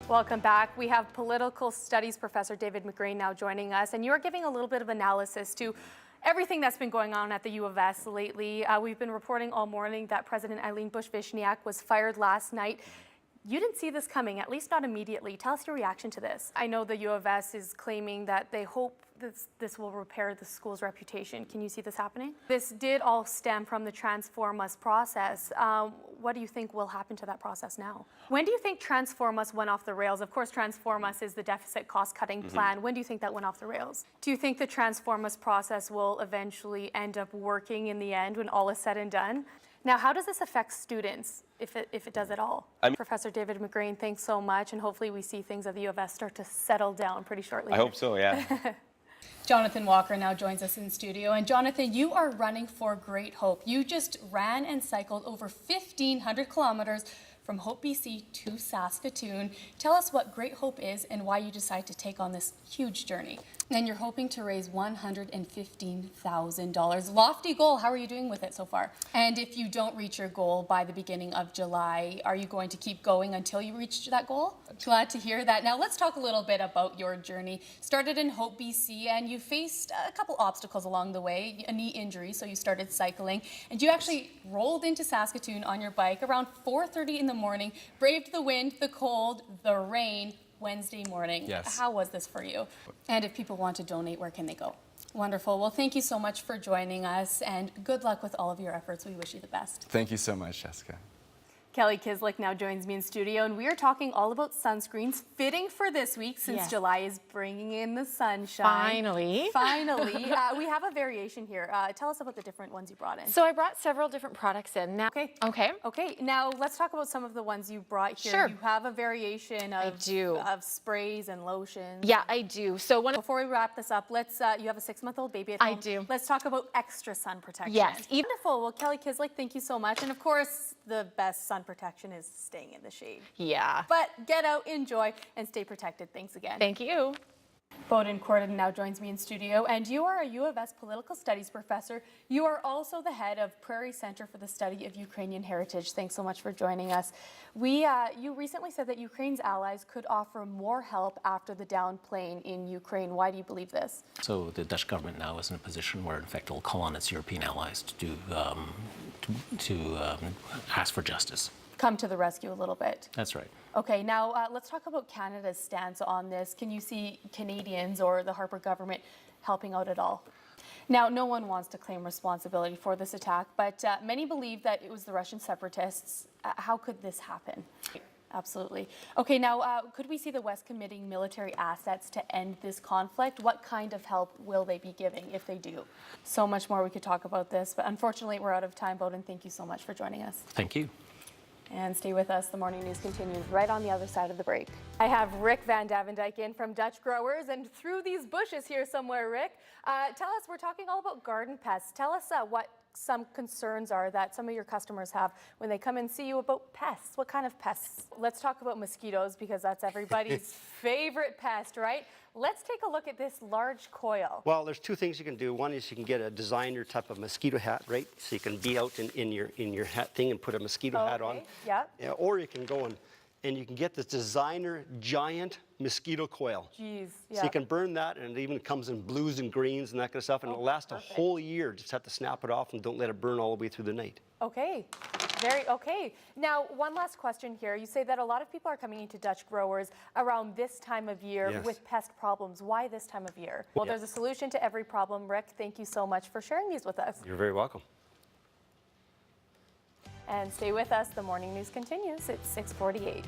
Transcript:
Welcome back. We have political studies professor David McGrain now joining us, and you're giving a little bit of analysis to everything that's been going on at the U of S lately. We've been reporting all morning that President Eileen Bush-Vishniac was fired last night. You didn't see this coming, at least not immediately. Tell us your reaction to this. I know the U of S is claiming that they hope this will repair the school's reputation. Can you see this happening? This did all stem from the Transform Us process. What do you think will happen to that process now? When do you think Transform Us went off the rails? Of course, Transform Us is the deficit cost-cutting plan. When do you think that went off the rails? Do you think the Transform Us process will eventually end up working in the end when all is said and done? Now, how does this affect students, if it does at all? Professor David McGrain, thanks so much, and hopefully we see things at the U of S start to settle down pretty shortly. I hope so, yeah. Jonathan Walker now joins us in studio. And Jonathan, you are running for Great Hope. You just ran and cycled over 1,500 kilometers from Hope, BC to Saskatoon. Tell us what Great Hope is and why you decided to take on this huge journey. And you're hoping to raise $115,000. Lofty goal. How are you doing with it so far? And if you don't reach your goal by the beginning of July, are you going to keep going until you reach that goal? Glad to hear that. Now let's talk a little bit about your journey. Started in Hope, BC, and you faced a couple obstacles along the way, a knee injury, so you started cycling. And you actually rolled into Saskatoon on your bike around 4:30 in the morning, braved the wind, the cold, the rain, Wednesday morning. Yes. How was this for you? And if people want to donate, where can they go? Wonderful. Well, thank you so much for joining us, and good luck with all of your efforts. We wish you the best. Thank you so much, Jessica. Kelly Kislik now joins me in studio, and we are talking all about sunscreens fitting for this week since July is bringing in the sunshine. Finally. Finally. We have a variation here. Tell us about the different ones you brought in. So I brought several different products in. Now, Okay, now let's talk about some of the ones you brought here. Sure. You have a variation of, of sprays and lotions. Yeah, I do. So Before we wrap this up, let's, you have a 6-month-old baby at home. I do. Let's talk about extra sun protection. Yes. Wonderful. Well, Kelly Kislik, thank you so much. And of course, the best sun protection is staying in the shade. Yeah. But get out, enjoy, and stay protected. Thanks again. Thank you. Bowden Corden now joins me in studio, and you are a U of S political studies professor. You are also the head of Prairie Center for the Study of Ukrainian Heritage. Thanks so much for joining us. You recently said that Ukraine's allies could offer more help after the downed plane in Ukraine. Why do you believe this? So the Dutch government now is in a position where, in fact, it will call on its European allies to ask for justice. Come to the rescue a little bit. That's right. Okay, now let's talk about Canada's stance on this. Can you see Canadians or the Harper government helping out at all? Now, no one wants to claim responsibility for this attack, but many believe that it was the Russian separatists. How could this happen? Absolutely. Okay, now, could we see the West committing military assets to end this conflict? What kind of help will they be giving if they do? So much more we could talk about this, but unfortunately, we're out of time. Bowden, thank you so much for joining us. Thank you. And stay with us. The morning news continues right on the other side of the break. I have Rick Van Davendijk in from Dutch Growers, and through these bushes here somewhere, Rick, tell us, we're talking all about garden pests. Tell us what some concerns are that some of your customers have when they come and see you about pests. What kind of pests? Let's talk about mosquitoes, because that's everybody's favorite pest, right? Let's take a look at this large coil. Well, there's two things you can do. One is you can get a designer type of mosquito hat, right? So you can be out in your hat thing and put a mosquito hat on. Yep. Yeah, or you can go and you can get this designer giant mosquito coil. Jeez, So you can burn that, and it even comes in blues and greens and that kind of stuff, and it'll last a whole year. Just have to snap it off and don't let it burn all the way through the night. Okay, okay. Now, one last question here. You say that a lot of people are coming into Dutch Growers around this time of year with pest problems. Why this time of year? Well, there's a solution to every problem. Rick, thank you so much for sharing these with us. You're very welcome. And stay with us. The morning news continues. It's 6:48.